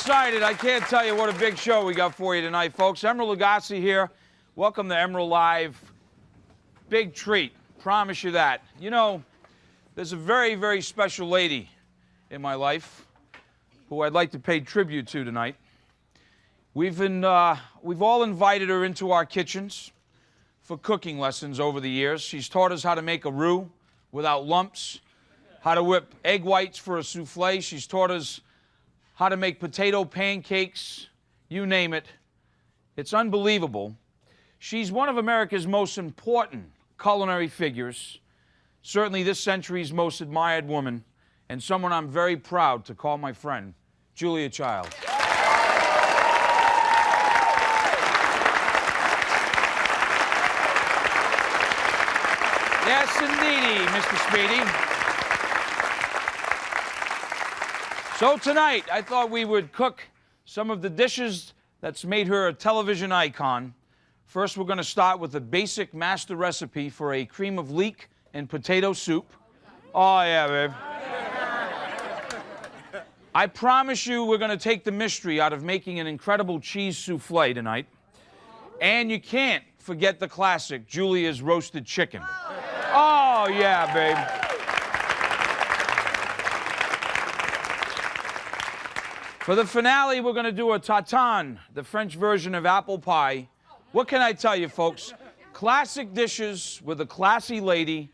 excited. I can't tell you what a big show we got for you tonight, folks. Emeril Lagasse here. Welcome to Emeril Live. Big treat. Promise you that. You know, there's a very, very special lady in my life who I'd like to pay tribute to tonight. We've all invited her into our kitchens for cooking lessons over the years. She's taught us how to make a roux without lumps, how to whip egg whites for a soufflé. She's taught us how to make potato pancakes, you name it. It's unbelievable. She's one of America's most important culinary figures, certainly this century's most admired woman, and someone I'm very proud to call my friend, Julia Child. Yes, indeedy, Mr. Speedy. So tonight, I thought we would cook some of the dishes that's made her a television icon. First, we're going to start with a basic master recipe for a cream of leek and potato soup. Oh, yeah, babe. I promise you we're going to take the mystery out of making an incredible cheese soufflé tonight. And you can't forget the classic, Julia's roasted chicken. Oh, yeah, babe. For the finale, we're going to do a tatin, the French version of apple pie. What can I tell you, folks? Classic dishes with a classy lady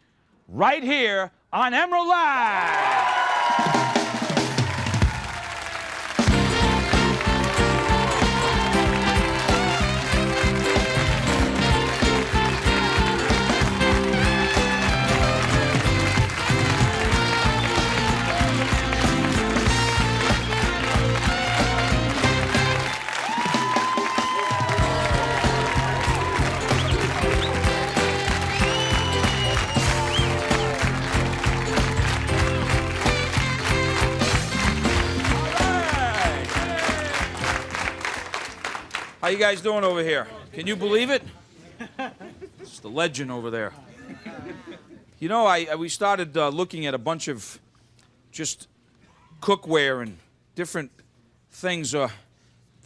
right here on Emeril Live. How you guys doing over here? Can you believe it? It's the legend over there. You know, we started looking at a bunch of just cookware and different things that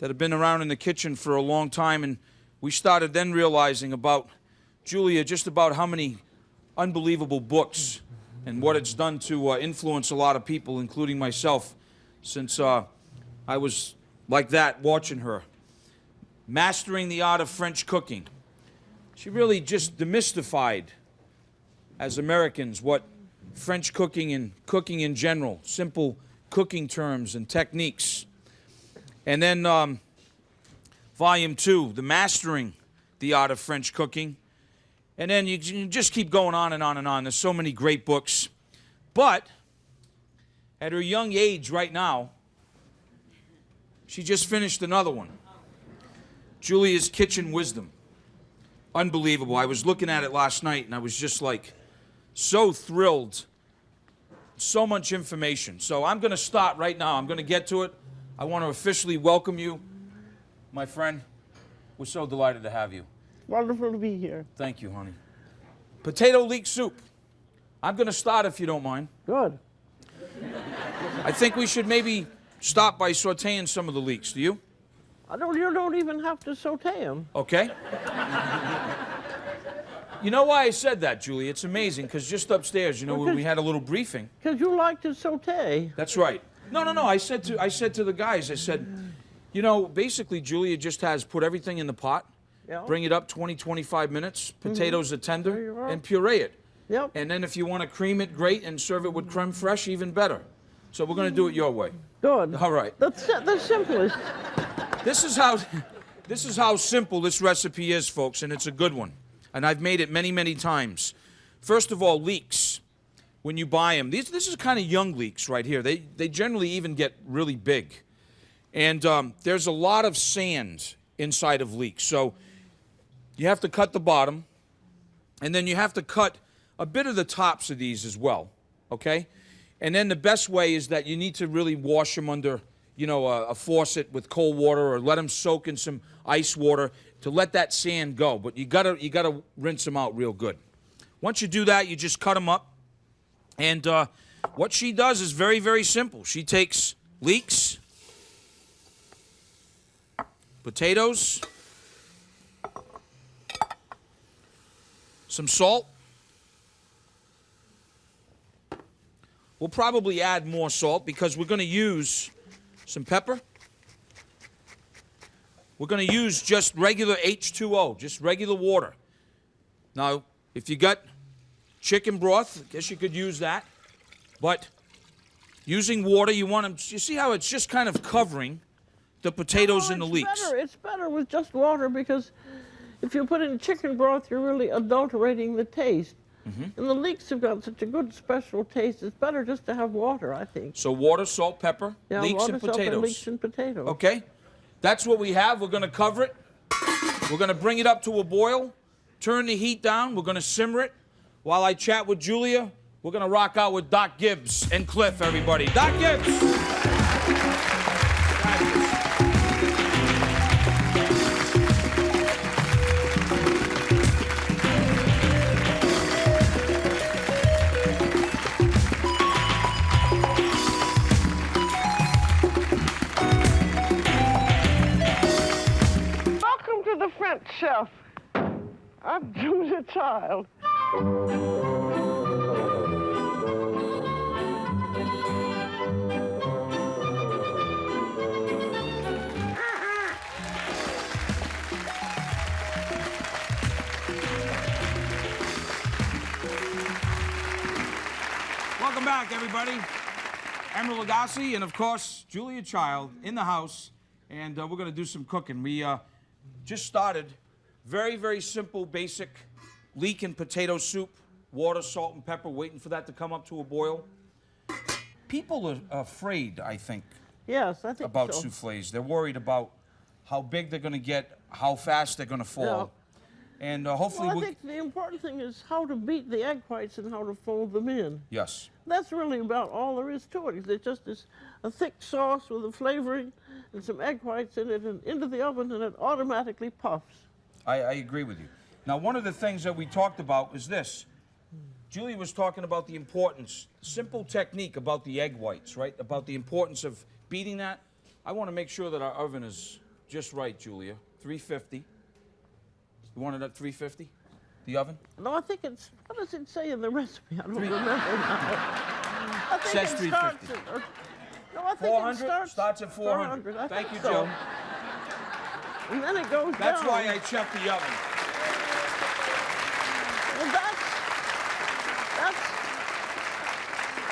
have been around in the kitchen for a long time, and we started then realizing about Julia, just about how many unbelievable books and what it's done to influence a lot of people, including myself, since I was like that watching her. Mastering the Art of French Cooking. She really just demystified, as Americans, what French cooking and cooking in general, simple cooking terms and techniques. And then Volume 2, the Mastering the Art of French Cooking. And then you can just keep going on and on and on. There's so many great books. But at her young age right now, she just finished another one. Julia's Kitchen Wisdom. Unbelievable. I was looking at it last night and I was just like so thrilled. So much information. So I'm going to start right now. I'm going to get to it. I want to officially welcome you, my friend. We're so delighted to have you. Wonderful to be here. Thank you, honey. Potato leek soup. I'm going to start if you don't mind. Good. I think we should maybe start by sauteing some of the leeks. Do you? You don't even have to saute them. Okay. You know why I said that, Julie? It's amazing, because just upstairs, you know, when we had a little briefing. Because you like to saute. That's right. No. I said to the guys, I said, you know, basically, Julia just has put everything in the pot, bring it up 20, 25 minutes, potatoes are tender, and puree it. Yep. And then if you want to cream it, great, and serve it with creme fraiche, even better. So we're going to do it your way. Good. All right. That's the simplest. This is how simple this recipe is, folks, and it's a good one. And I've made it many, many times. First of all, leeks. When you buy them, this is kind of young leeks right here. They generally even get really big. And there's a lot of sand inside of leeks. So you have to cut the bottom, and then you have to cut a bit of the tops of these as well, okay? And then the best way is that you need to really wash them under, you know, a faucet with cold water, or let them soak in some ice water to let that sand go. But you gotta rinse them out real good. Once you do that, you just cut them up. And what she does is very, very simple. She takes leeks, potatoes, some salt. We'll probably add more salt because we're going to use some pepper. We're going to use just regular H2O, just regular water. Now, if you got chicken broth, I guess you could use that. But using water, you want to, you see how it's just kind of covering the potatoes and the leeks? It's better with just water because if you put in chicken broth, you're really adulterating the taste. And the leeks have got such a good special taste. It's better just to have water, I think. So water, salt, pepper, Yeah, leeks, water, and salt, potatoes. and leeks and potatoes. Okay? That's what we have. We're going to cover it. We're going to bring it up to a boil, turn the heat down. We're going to simmer it. While I chat with Julia, we're going to rock out with Doc Gibbs and Cliff, everybody. Doc Gibbs! Welcome to the French Chef. I'm Julia Child. Welcome back, everybody. Emeril Lagasse and, of course, Julia Child in the house, and we're going to do some cooking. We just started very, very simple, basic leek and potato soup, water, salt, and pepper, waiting for that to come up to a boil. People are afraid, I think, Yes, I think about so. soufflés. They're worried about how big they're going to get, how fast they're going to fall. And hopefully Well, I think the important thing is how to beat the egg whites and how to fold them in. Yes. That's really about all there is to it. It just is a thick sauce with a flavoring and some egg whites in it and into the oven and it automatically puffs. I agree with you. Now, one of the things that we talked about is this. Julie was talking about the importance, simple technique about the egg whites, right? About the importance of beating that. I want to make sure that our oven is just right, Julia. 350. You want it at 350? The oven? No, I think it's, what does it say in the recipe? I don't remember now. I think Says it 350. starts at, no, I think 400? it Starts at 400. I Thank think you, so. Joe. And then it goes That's down. why I checked the oven. Well,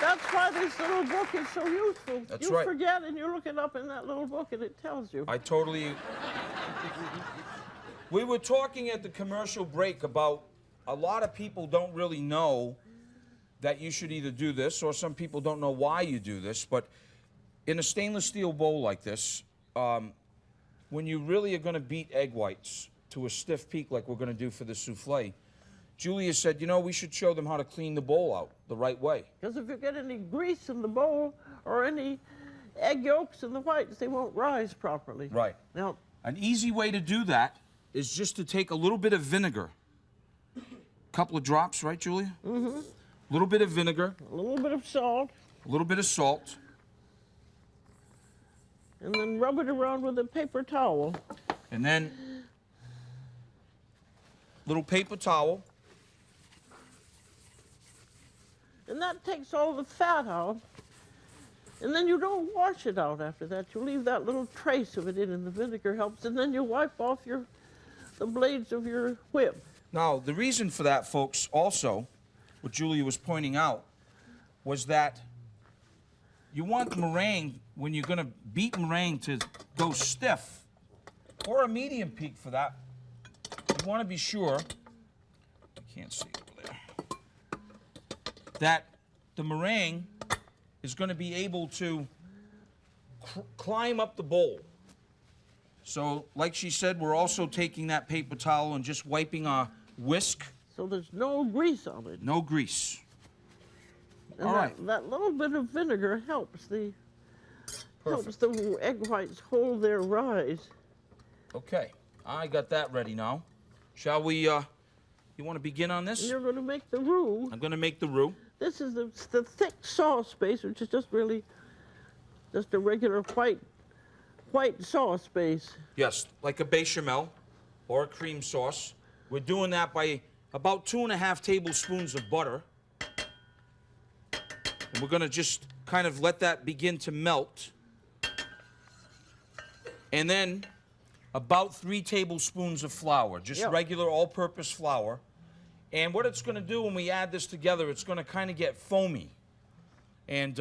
that's why this little book is so useful. That's you right. forget and you look it up in that little book and it tells you. I totally... We were talking at the commercial break about a lot of people don't really know that you should either do this, or some people don't know why you do this, but in a stainless steel bowl like this, when you really are going to beat egg whites to a stiff peak like we're going to do for the souffle, Julia said, you know, we should show them how to clean the bowl out the right way. Because if you get any grease in the bowl or any egg yolks in the whites, they won't rise properly. Right. Now, An easy way to do that is just to take a little bit of vinegar. A couple of drops, right, Julia? Mm-hmm. A little bit of vinegar. a little bit of salt, A little bit of salt. and then rub it around with a paper towel. And then little paper towel. And that takes all the fat out. And then you don't wash it out after that. You leave that little trace of it in, and the vinegar helps. And then you wipe off the blades of your whip. Now, the reason for that, folks, also, what Julia was pointing out, was that you want the meringue, when you're going to beat meringue to go stiff, or a medium peak for that, you want to be sure, I can't see over there, that the meringue is going to be able to climb up the bowl. So, like she said, we're also taking that paper towel and just wiping our whisk. So there's no grease on it. No grease. And All right. that little bit of vinegar helps the egg whites hold their rise. Okay, I got that ready now. Shall we, you want to begin on And this? you're going to make the roux. I'm going to make the roux. This is the thick sauce base, which is just really just a regular white white sauce base. Yes, like a bechamel or a cream sauce. We're doing that by about 2.5 tablespoons of butter. And we're going to just kind of let that begin to melt. And then about 3 tablespoons of flour, just regular all-purpose flour. And what it's going to do when we add this together, it's going to kind of get foamy. And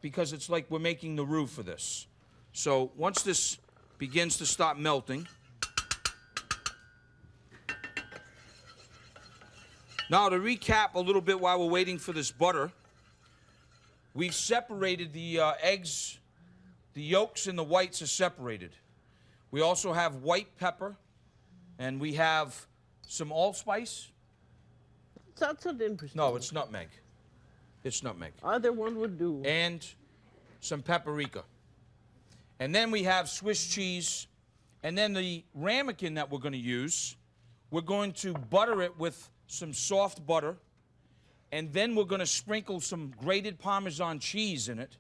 because it's like we're making the roux for this. So once this begins to stop melting, now to recap a little bit while we're waiting for this butter, we've separated the eggs, the yolks and the whites are separated. We also have white pepper, and we have some allspice. That's an interesting. No, it's nutmeg. It's nutmeg. Either one would do. And some paprika. And then we have Swiss cheese. And then the ramekin that we're going to use, we're going to butter it with some soft butter. And then we're going to sprinkle some grated Parmesan cheese in it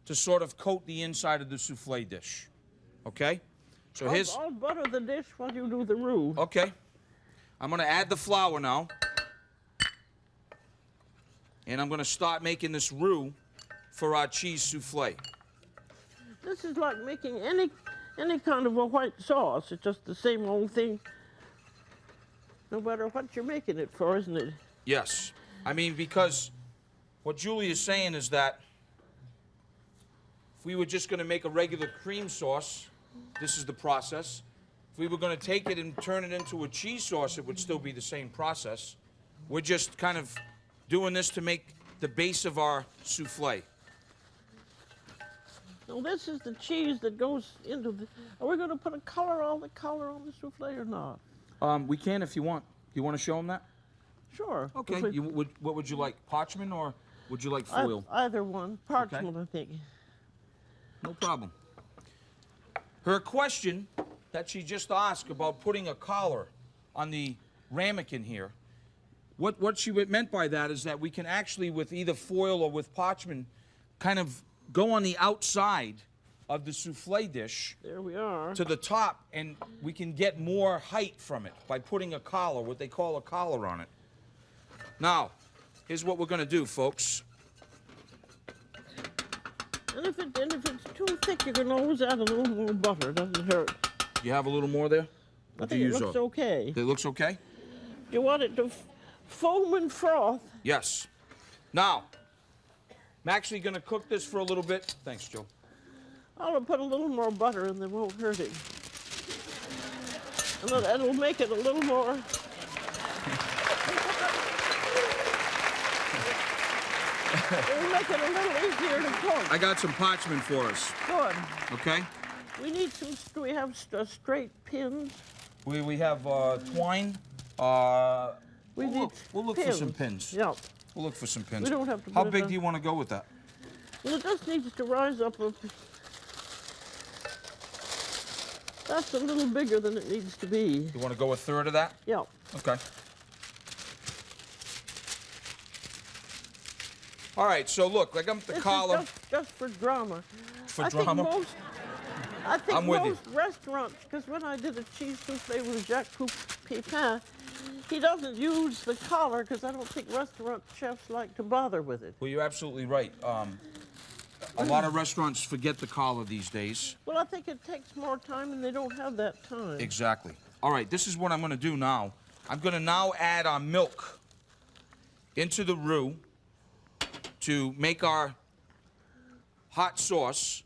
to sort of coat the inside of the souffle dish. Okay? So I'll butter the dish while you do the roux. Okay. I'm going to add the flour now. And I'm going to start making this roux for our cheese souffle. This is like making any kind of a white sauce. It's just the same old thing, no matter what you're making it for, isn't it? Yes. I mean, because what Julie is saying is that if we were just going to make a regular cream sauce, this is the process. If we were going to take it and turn it into a cheese sauce, it would still be the same process. We're just kind of doing this to make the base of our souffle. Now this is the cheese that goes into the. Are we going to put all the color on the souffle or not? We can if you want. You want to show them that? Sure. Okay. What would you like, parchment or would you like foil? Either one. Parchment, I think. No problem. Her question that she just asked about putting a collar on the ramekin here, what she meant by that is that we can actually, with either foil or with parchment, kind of go on the outside of the souffle dish. There we are. To the top, and we can get more height from it by putting a collar, what they call a collar on it. Now, here's what we're going to do, folks. And if it's too thick, you can always add a little more butter. It doesn't hurt. You have a little more there? I think it looks okay. It looks okay? You want it to foam and froth? Yes. Now, I'm actually going to cook this for a little bit. Thanks, Joe. I'll put a little more butter and they won't hurt it. And it'll make it a little more. It'll make it a little easier to cook. I got some parchment for us. Good. Okay? We need some, do we have straight pins? We have twine. We'll look for some pins. Yeah. We'll look for some pins. We don't have to How put it big on. do you want to go with that? Well, it just needs to rise up. That's a little bigger than it needs to be. You want to go a third of that? Yeah. Okay. All right, so look, like I'm the collar. Is just for drama. For drama? I think I'm with most restaurants, because when I did a cheese souffle with Jacques Pepin, he doesn't use the collar because I don't think restaurant chefs like to bother with it. Well, you're absolutely right. A lot of restaurants forget the collar these days. Well, I think it takes more time and they don't have that time. Exactly. All right, this is what I'm going to do now. I'm going to now add our milk into the roux to make our hot sauce.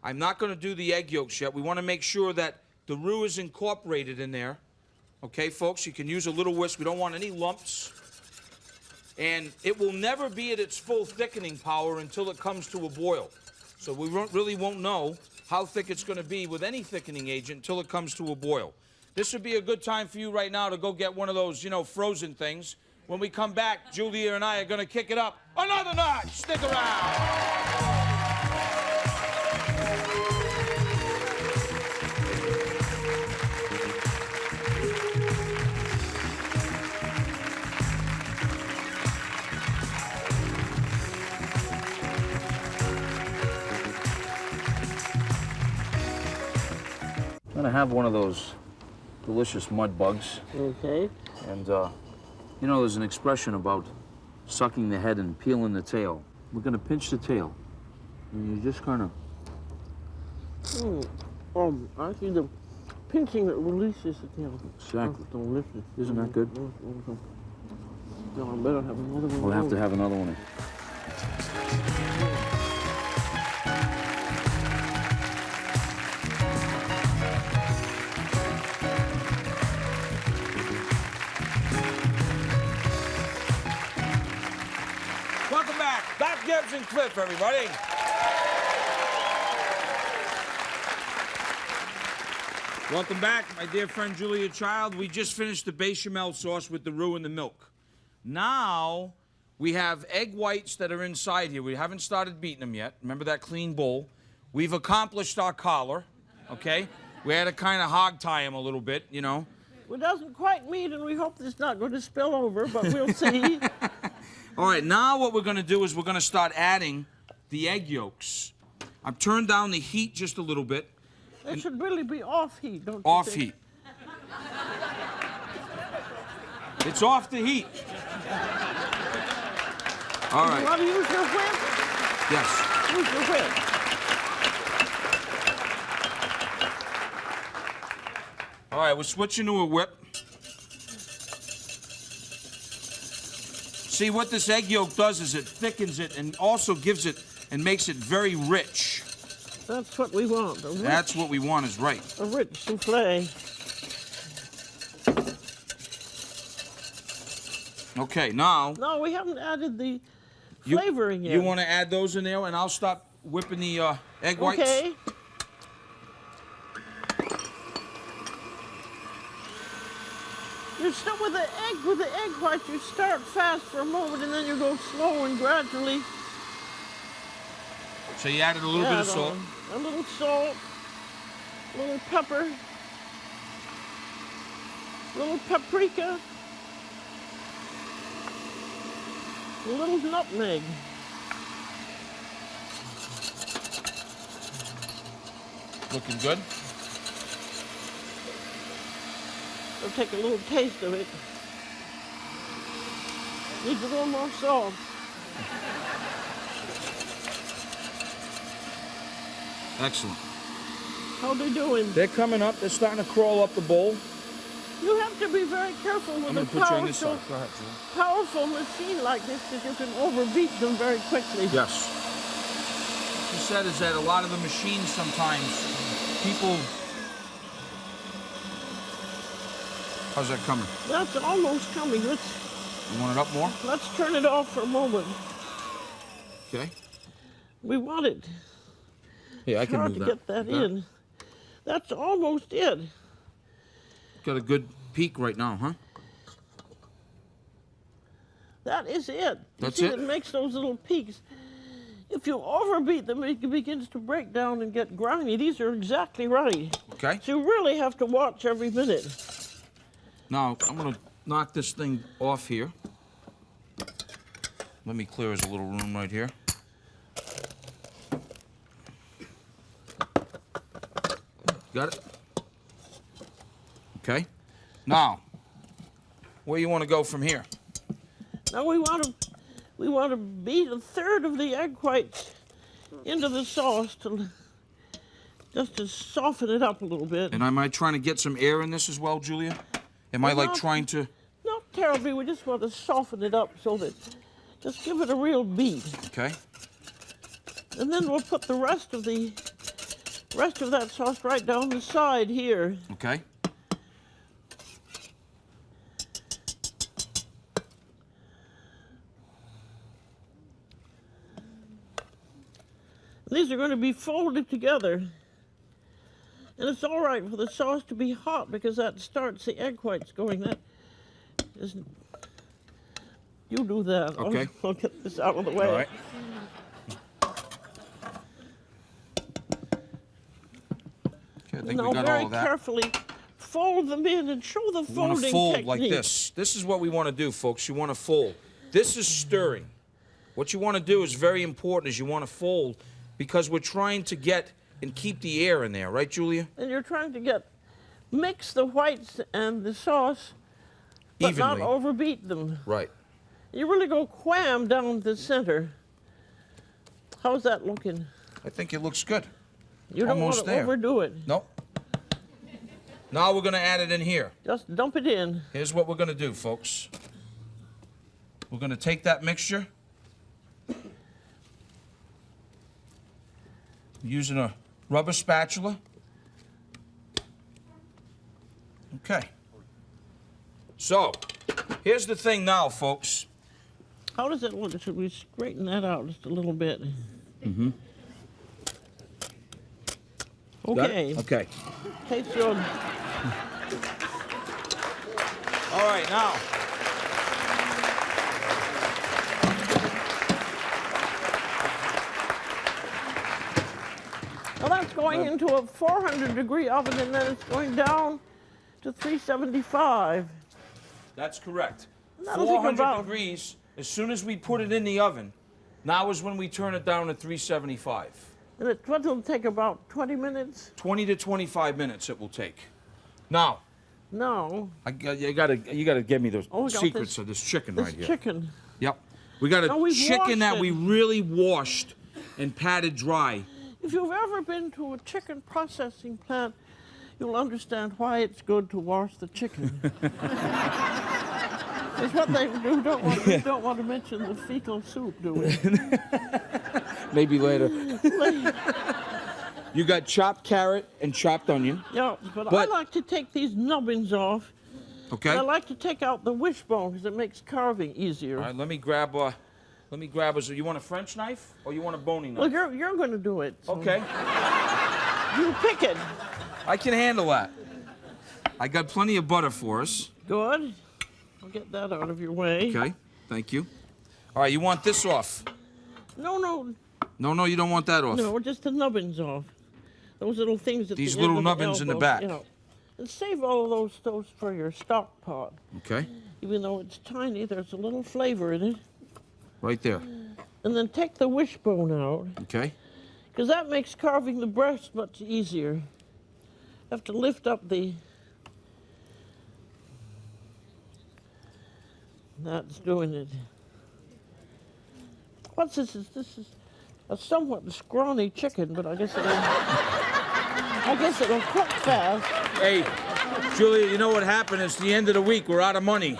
I'm not going to do the egg yolks yet. We want to make sure that the roux is incorporated in there. Okay, folks, you can use a little whisk. We don't want any lumps. And it will never be at its full thickening power until it comes to a boil. So we really won't know how thick it's going to be with any thickening agent until it comes to a boil. This would be a good time for you right now to go get one of those, you know, frozen things. When we come back, Julia and I are going to kick it up another notch. Stick around. I'm gonna have one of those delicious mud bugs. Okay. And, you know, there's an expression about sucking the head and peeling the tail. We're gonna pinch the tail. And you just kind of... Actually, the pinching that releases the tail. Exactly. That's delicious. Isn't that good? No, I better have another one. We'll have to have another one. Welcome back. Doc Gibbs and Cliff, everybody. Welcome back, my dear friend Julia Child. We just finished the bechamel sauce with the roux and the milk. Now, we have egg whites that are inside here. We haven't started beating them yet. Remember that clean bowl? We've accomplished our collar, okay? We had to kind of hog tie them a little bit, you know. It doesn't quite meet, and we hope it's not going to spill over, but we'll see. All right, now what we're going to do is we're going to start adding the egg yolks. I've turned down the heat just a little bit. It should really be off heat, don't you Off think? heat. It's off the heat. All right. You want to use your whip? Yes. Use your whip. All right, we're switching to a whip. See, what this egg yolk does is it thickens it and also gives it and makes it very rich. That's what we want. That's what we want is right. A rich soufflé. Okay, now... No, we haven't added the flavoring yet. You want to add those in there, and I'll stop whipping the egg whites? Okay. You start with the egg whites, you start fast for a moment, and then you go slow and gradually. So you added a little bit of salt. A little salt, a little pepper, a little paprika, a little nutmeg. Looking good. I'll take a little taste of it. Needs a little more salt. Excellent. How they doing? They're coming up. They're starting to crawl up the bowl. You have to be very careful with I'm a going to put you on this side. Go ahead, Julie. powerful machine like this because you can overbeat them very quickly. Yes. What she said is that a lot of the machines sometimes, people... How's that coming? That's almost coming. You want it up more? Let's turn it off for a moment. Okay. We want it. Yeah, I It's can hard move to that. get that in. That's almost it. Got a good peak right now, huh? That is it. That's you see, it? It makes those little peaks. If you overbeat them, it begins to break down and get grimy. These are exactly right. Okay. So you really have to watch every minute. Now, I'm going to knock this thing off here. Let me clear us a little room right here. Got it? Okay. Now, where you want to go from here? Now we want to beat a third of the egg whites into the sauce just to soften it up a little bit. And am I trying to get some air in this as well, Julia? Am I like not- trying to... Not terribly. We just want to soften it up so that just give it a real beat. Okay. And then we'll put the rest of that sauce right down the side here. Okay. These are going to be folded together. And it's all right for the sauce to be hot because that starts the egg whites going. That is, you do that. Okay. I'll get this out of the way. All right. Okay, I think Now we got very all of that. carefully fold them in and show the We want folding to fold technique. like this. This is what we want to do, folks. You want to fold. This is stirring. What you want to do is very important is you want to fold because we're trying to get and keep the air in there, right, Julia? And you're trying to mix the whites and the sauce, but Evenly. not overbeat them. Right. You really go wham down the center. How's that looking? I think it looks good. You don't Almost want to there. overdo it. Nope. Now we're going to add it in here. Just dump it in. Here's what we're going to do, folks. We're going to take that mixture, using a rubber spatula. Okay. So, here's the thing now, folks. How does it look? Should we straighten that out just a little bit? Mm-hmm. Okay. Okay. Taste your... All right, now. Well, that's going into a 400-degree oven, and then it's going down to 375. That's correct. That'll take 400 about- degrees. As soon as we put it in the oven, now is when we turn it down to 375. And it'll take about 20 minutes? 20 to 25 minutes it will take. Now, No. you gotta give me the Oh, we got secrets this- of this chicken This right here. chicken. Yep. We got Now, a we've chicken that washed we it. really washed and patted dry. If you've ever been to a chicken processing plant, you'll understand why it's good to wash the chicken. It's what they do. Don't want to mention the fecal soup, do we? Maybe later. You got chopped carrot and chopped onion. Yeah, but I But- like to take these nubbins off. Okay. And I like to take out the wishbone because it makes carving easier. All right. Let me grab a. You want a French knife or you want a boning knife? Well, you're going to do it. So Okay. You pick it. I can handle that. I got plenty of butter for us. Good. I'll get that out of your way. Okay. Thank you. All right. You want this off? No, No, you don't want that off. no, just the nubbins off. Those little things at These the little end of nubbins in the elbow, back. Yeah. And save all of those for your stock pot. Okay. Even though it's tiny, there's a little flavor in it. Right there. And then take the wishbone out, Okay. because that makes carving the breast much easier. You have to lift up the... That's doing it. What's this? This is a somewhat scrawny chicken, but I guess it'll cook fast. Hey, Julia, you know what happened? It's the end of the week. We're out of money.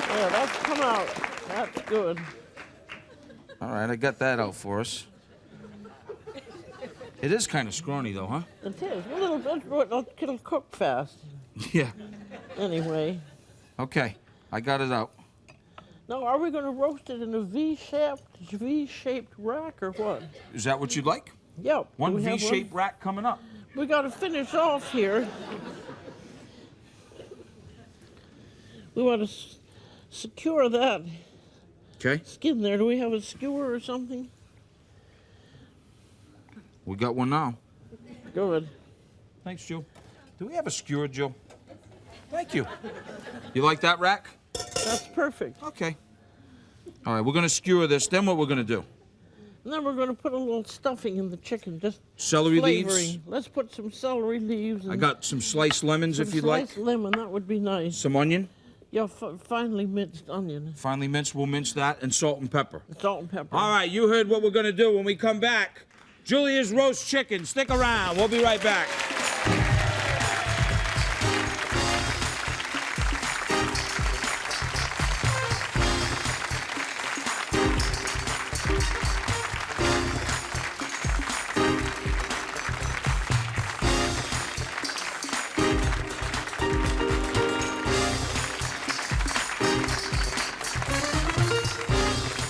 Yeah, that's come out. That's good. All right, I got that out for us. It is kind of scrawny, though, huh? It is. A little bit, but it'll cook fast. Yeah. Anyway. Okay, I got it out. Now, are we going to roast it in a V-shaped rack or what? Is that what you'd like? Yep. One Do we have V-shaped rack coming up. We got to finish off here. We want to secure that Okay. skin there. Do we have a skewer or something? We got one now. Good. Thanks, Jill. Do we have a skewer, Jill? Thank you. You like that rack? That's perfect. Okay. All right, we're going to skewer this. Then what we're going to do? And then we're going to put a little stuffing in the chicken, just Celery flavoring. leaves. Let's put some celery leaves. And I got some sliced lemons if some you'd like. sliced lemon. That would be nice. Some onion. Yeah, finely minced onion. Finely minced, we'll mince that. And salt and pepper. Salt and pepper. All right, you heard what we're going to do when we come back. Julia's roast chicken. Stick around. We'll be right back.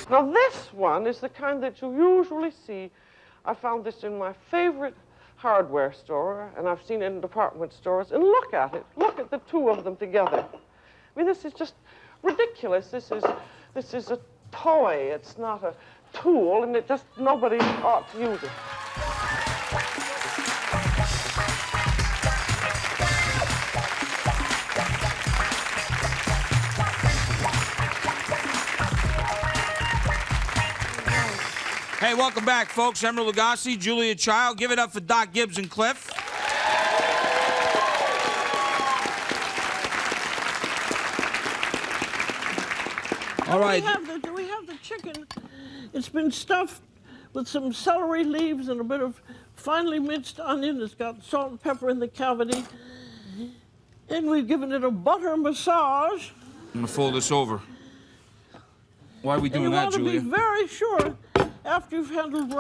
Now this one is the kind that you usually see. I found this in my favorite hardware store, and I've seen it in department stores. And look at it. Look at the two of them together. I mean, this is just ridiculous. This is a toy. It's not a tool, and it just nobody ought to use it. Hey, welcome back, folks. Emeril Lagasse, Julia Child. Give it up for Doc Gibbs and Cliff. All right. Do we have the chicken? It's been stuffed with some celery leaves and a bit of finely minced onion. It's got salt and pepper in the cavity. And we've given it a butter massage. I'm going to fold this over. Why are we doing that, Julia? You want to be very sure, after you've handled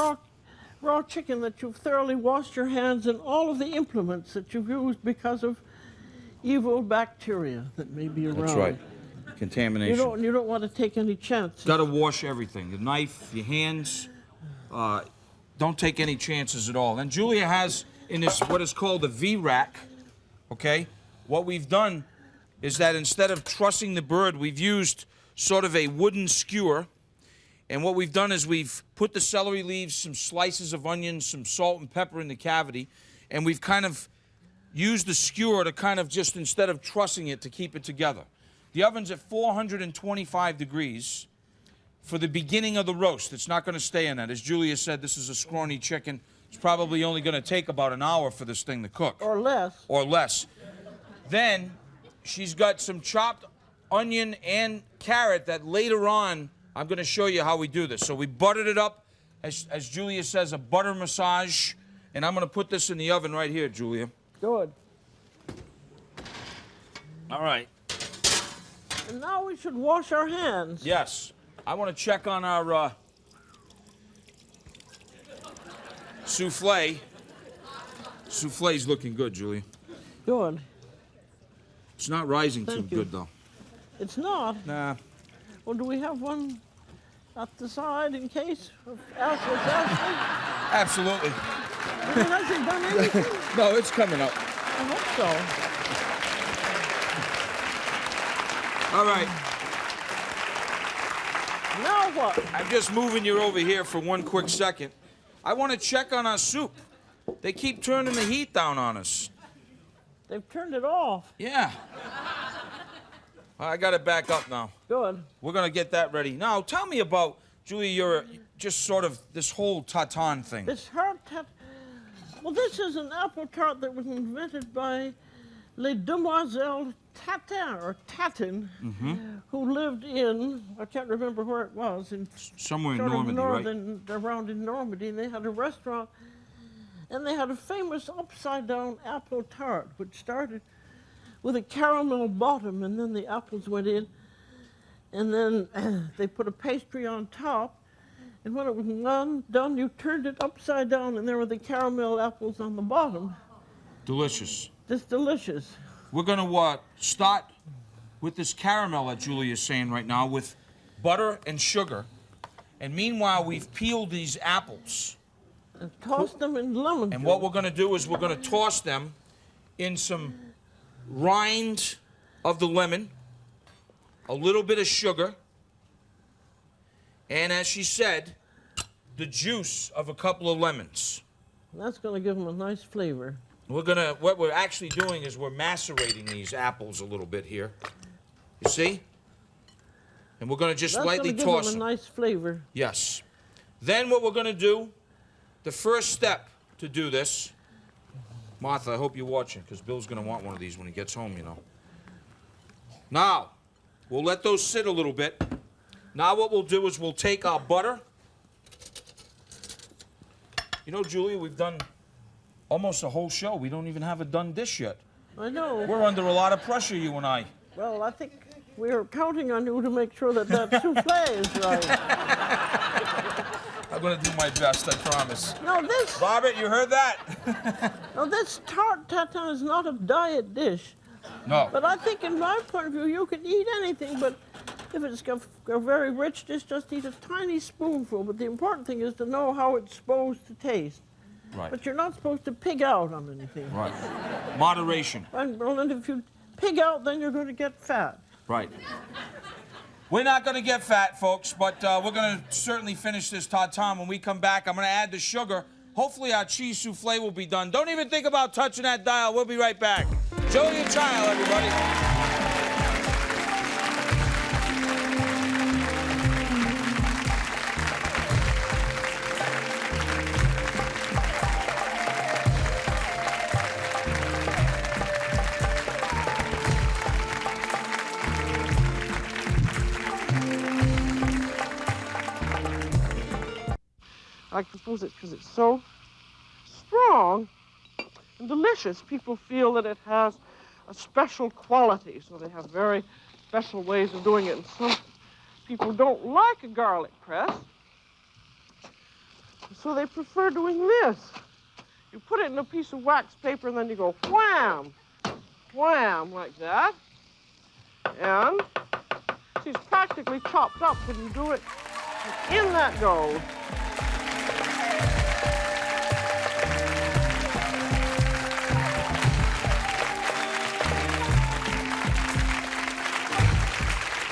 raw chicken, that you've thoroughly washed your hands and all of the implements that you've used because of evil bacteria that may be around. That's right. Contamination. You don't want to take any chances. Got to wash everything. The knife, your hands. Don't take any chances at all. And Julia has in this what is called a V-rack, okay? What we've done is that instead of trussing the bird, we've used sort of a wooden skewer. And what we've done is we've put the celery leaves, some slices of onion, some salt and pepper in the cavity, and we've kind of used the skewer to kind of just, instead of trussing it, to keep it together. The oven's at 425 degrees for the beginning of the roast. It's not going to stay in that. As Julia said, this is a scrawny chicken. It's probably only going to take about an hour for this thing to cook. Or less. Or less. Then she's got some chopped onion and carrot that later on I'm going to show you how we do this. So we buttered it up, as Julia says, a butter massage. And I'm going to put this in the oven right here, Julia. Good. All right. And now we should wash our hands. Yes. I want to check on our soufflé. Soufflé's looking good, Julia. Good. It's not rising Thank too you. good, though. It's not? Nah. Well, do we have one at the side in case of Ashley? Absolutely. Has it done anything? No, it's coming up. I hope so. All right. Now what? I'm just moving you over here for one quick second. I want to check on our soup. They keep turning the heat down on us. They've turned it off. Yeah. I got it back up now. Good. We're going to get that ready. Now, tell me about, Julia, your just sort of this whole tatin thing. This well, this is an apple tart that was invented by Les Demoiselles Tatin, or Tatin, who lived in, I can't remember where it was, in somewhere in sort Normandy, of right? Around in Normandy, and they had a restaurant, and they had a famous upside-down apple tart, which started with a caramel bottom, and then the apples went in, and then they put a pastry on top, and when it was done, you turned it upside down, and there were the caramel apples on the bottom. Delicious. Just delicious. We're going to start with this caramel that Julia's saying right now with butter and sugar. And meanwhile, we've peeled these apples. And toss them in lemon juice. And what we're going to do is we're going to toss them in some rind of the lemon, a little bit of sugar, and as she said, the juice of a couple of lemons. That's going to give them a nice flavor. What we're actually doing is we're macerating these apples a little bit here. You see? And we're going to just lightly toss them. That's going to give them a nice flavor. Yes. Then what we're going to do, the first step to do this, Martha, I hope you're watching, because Bill's going to want one of these when he gets home, you know. Now, we'll let those sit a little bit. Now what we'll do is we'll take our butter. You know, Julia, we've done almost a whole show. We don't even have a done dish yet. I know. We're under a lot of pressure, you and I. Well, I think we're counting on you to make sure that that soufflé is right. I'm going to do my best, I promise. No, this... Robert, you heard that? No, this tart tatin is not a diet dish. No. But I think, in my point of view, you can eat anything, but if it's a very rich dish, just eat a tiny spoonful. But the important thing is to know how it's supposed to taste. Right. But you're not supposed to pig out on anything. Right. Moderation. And if you pig out, then you're going to get fat. Right. We're not going to get fat, folks, but we're going to certainly finish this tatin. When we come back, I'm going to add the sugar. Hopefully our cheese soufflé will be done. Don't even think about touching that dial. We'll be right back. Julia Child, everybody. I suppose it's because it's so strong and delicious. People feel that it has a special quality, so they have very special ways of doing it. And some people don't like a garlic press, so they prefer doing this. You put it in a piece of wax paper and then you go wham, wham, like that. And she's practically chopped up when you do it. And in that goes.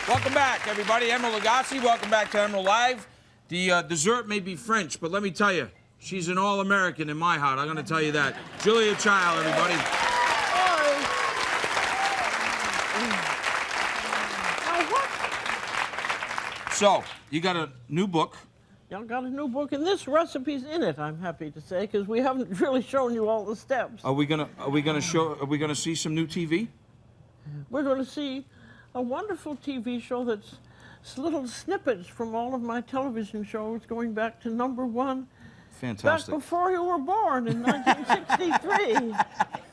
Welcome back, everybody. Emeril Lagasse, welcome back to Emeril Live. The dessert may be French, but let me tell you, she's an all-American in my heart. I'm going to tell you that. Julia Child, everybody. So, you got a new book. Y'all got a new book, and this recipe's in it, I'm happy to say, because we haven't really shown you all the steps. Are we gonna see some new TV? We're going to see a wonderful TV show that's little snippets from all of my television shows going back to #1. Fantastic. Back before you were born in 1963.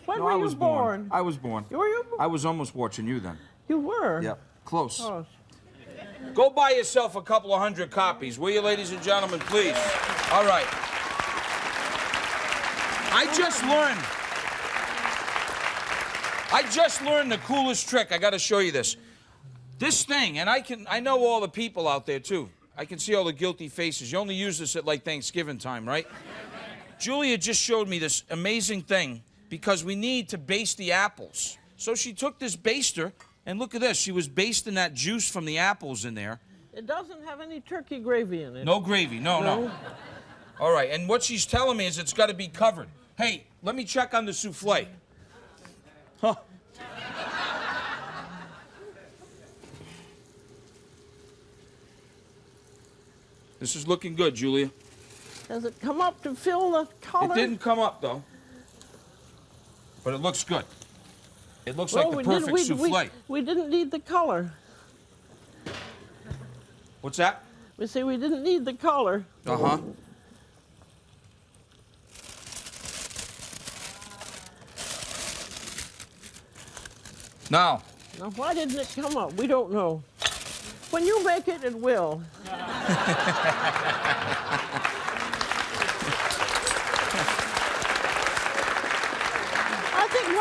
When were you born? I was born. Were you born? I was almost watching you then. You were? Yeah, close. Oh. Go buy yourself a couple of 100 copies, will you, ladies and gentlemen, please? All right. I just learned the coolest trick. I got to show you this. This thing, and I know all the people out there too. I can see all the guilty faces. You only use this at like Thanksgiving time, right? Julia just showed me this amazing thing because we need to baste the apples. So she took this baster, and look at this. She was basting that juice from the apples in there. It doesn't have any turkey gravy in it. No gravy, no. All right, and what she's telling me is it's got to be covered. Hey, let me check on the soufflé. Huh. This is looking good, Julia. Does it come up to fill the color? It didn't come up, though. But it looks good. It looks like the perfect soufflé. We didn't need the color. What's that? We say we didn't need the color. Uh-huh. Now, why didn't it come up? We don't know. When you make it, it will.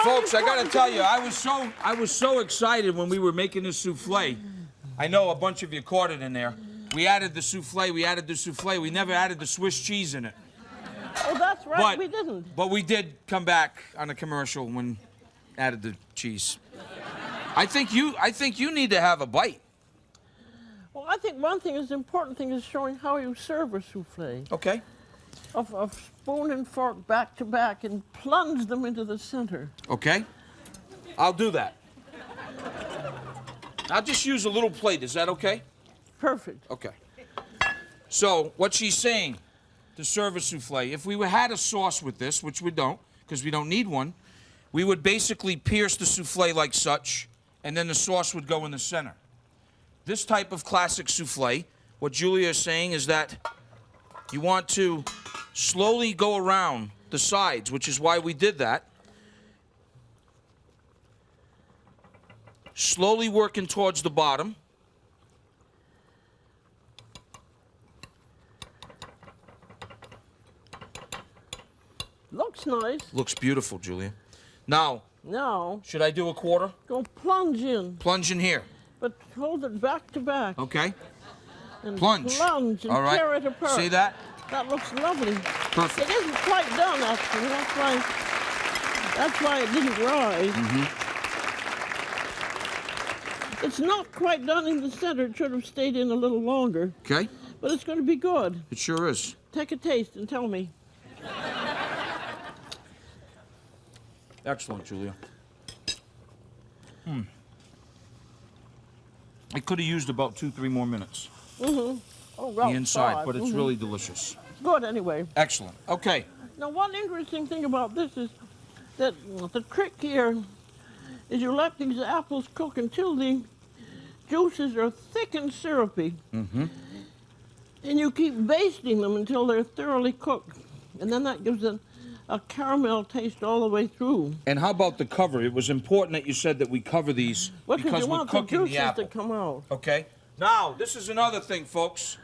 Folks, I got to tell you, I was so excited when we were making this soufflé. I know a bunch of you caught it in there. We added the soufflé, we never added the Swiss cheese in it. Oh, that's right, we didn't. But we did come back on a commercial when added the cheese. I think you need to have a bite. Well, I think one thing is the important thing is showing how you serve a soufflé. Okay. Of spoon and fork back to back and plunge them into the center. Okay. I'll do that. I'll just use a little plate. Is that okay? Perfect. Okay. So, what she's saying to serve a soufflé, if we had a sauce with this, which we don't, because we don't need one, we would basically pierce the soufflé like such, and then the sauce would go in the center. This type of classic soufflé, what Julia is saying is that you want to slowly go around the sides, which is why we did that. Slowly working towards the bottom. Looks nice. Looks beautiful, Julia. Now, should I do a quarter? Go plunge in. Plunge in here. But hold it back to back. Okay. And plunge. Plunge and all right. tear it apart. See that? That looks lovely. Perfect. It isn't quite done, actually. That's why it didn't rise. It's not quite done in the center. It should have stayed in a little longer. Okay. But it's going to be good. It sure is. Take a taste and tell me. Excellent, Julia. I could have used about 2-3 more minutes. Oh, well, the inside, 5. but it's really delicious. Good, anyway. Excellent. Okay. Now, one interesting thing about this is that the trick here is you let these apples cook until the juices are thick and syrupy. And you keep basting them until they're thoroughly cooked. And then that gives a caramel taste all the way through. And how about the cover? It was important that you said that we cover these because we're cooking the apple. To come out. Okay. Now, this is another thing, folks.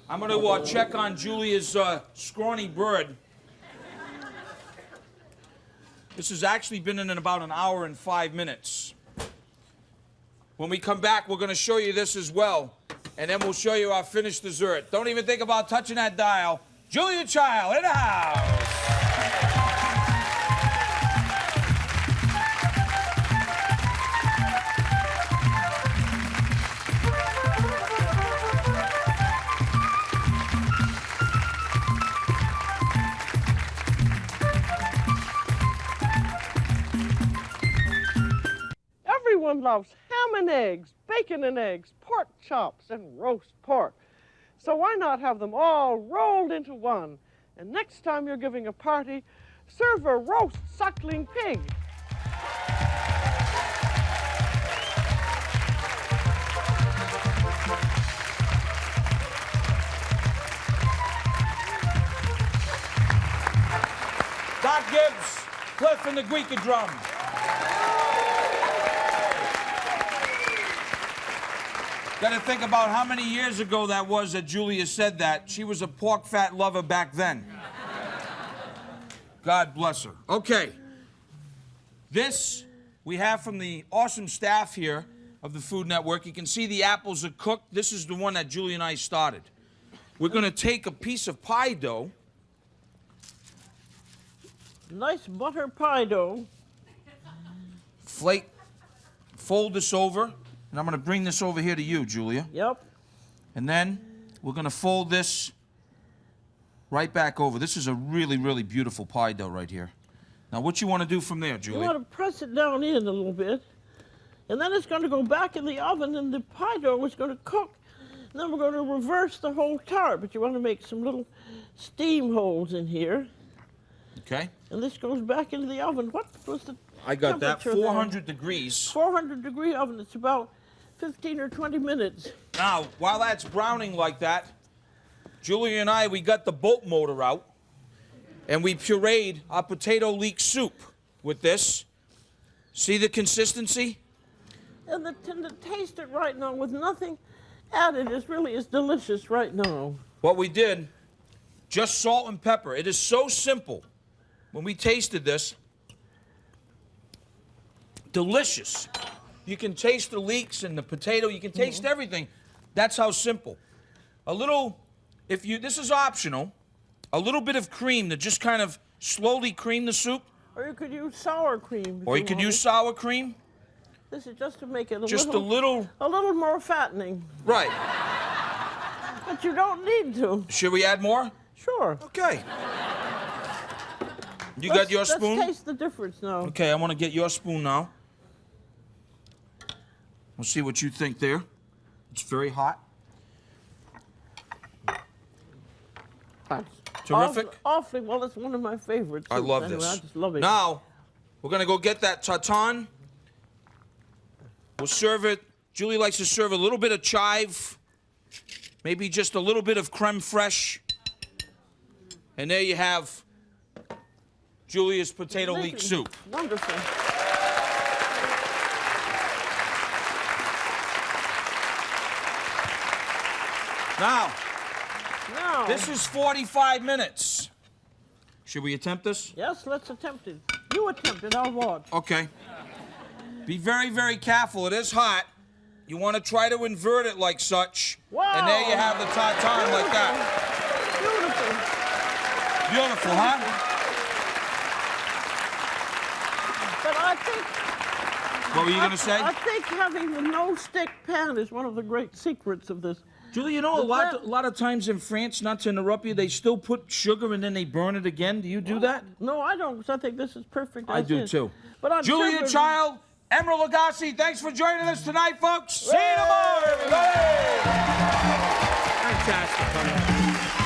I'm going to check on Julia's scrawny bird. This has actually been in about an hour and 5 minutes. When we come back, we're going to show you this as well. And then we'll show you our finished dessert. Don't even think about touching that dial. Julia Child in the house. Everyone loves ham and eggs, bacon and eggs, pork chops, and roast pork. So why not have them all rolled into one? And next time you're giving a party, serve a roast suckling pig. Doc Gibbs, Cliff, and the Greeky drum. Got to think about how many years ago that was that Julia said that. She was a pork fat lover back then. God bless her. Okay. This we have from the awesome staff here of the Food Network. You can see the apples are cooked. This is the one that Julia and I started. We're going to take a piece of pie dough. Nice butter pie dough. Fold this over. And I'm going to bring this over here to you, Julia. Yep. And then we're going to fold this right back over. This is a really, really beautiful pie dough right here. Now, what you want to do from there, Julia? You want to press it down in a little bit. And then it's going to go back in the oven, and the pie dough is going to cook. And then we're going to reverse the whole tart. But you want to make some little steam holes in here. Okay. And this goes back into the oven. What was the I got that. temperature 400 degrees. 400-degree oven. It's about 15 or 20 minutes. Now, while that's browning like that, Julia and I, we got the boat motor out, and we pureed our potato leek soup with this. See the consistency? And to taste it right now with nothing added is delicious right now. What we did, just salt and pepper. It is so simple. When we tasted this, delicious. You can taste the leeks and the potato. You can taste everything. That's how simple. This is optional, a little bit of cream to just kind of slowly cream the soup. Or you could use sour cream. Or you could use sour cream. This is just to make it a little more fattening. Right. But you don't need to. Should we add more? Sure. Okay. You got your spoon? Let's taste the difference now. Okay, I want to get your spoon now. We'll see what you think there. It's very hot. Terrific. Awfully well. It's one of my favorites. I love anyway, this. I just love it. Now, we're going to go get that tatin. We'll serve it. Julie likes to serve a little bit of chive, maybe just a little bit of creme fraiche. And there you have Julia's potato leek soup. Wonderful. Now, this is 45 minutes. Should we attempt this? Yes, let's attempt it. You attempt it, I'll watch. Okay. Be very, very careful. It is hot. You want to try to invert it like such. Wow. And there you have the tatin like that. Beautiful. Beautiful, huh? But I think... What were you going to say? I think having the no-stick pan is one of the great secrets of this. Julie, you know, a lot of times in France, not to interrupt you, they still put sugar and then they burn it again. Do you do that? No, I don't, because I think this is perfect. I do, too. But I'm Julia Child, Emeril Lagasse, thanks for joining us tonight, folks. See you tomorrow, everybody. Fantastic.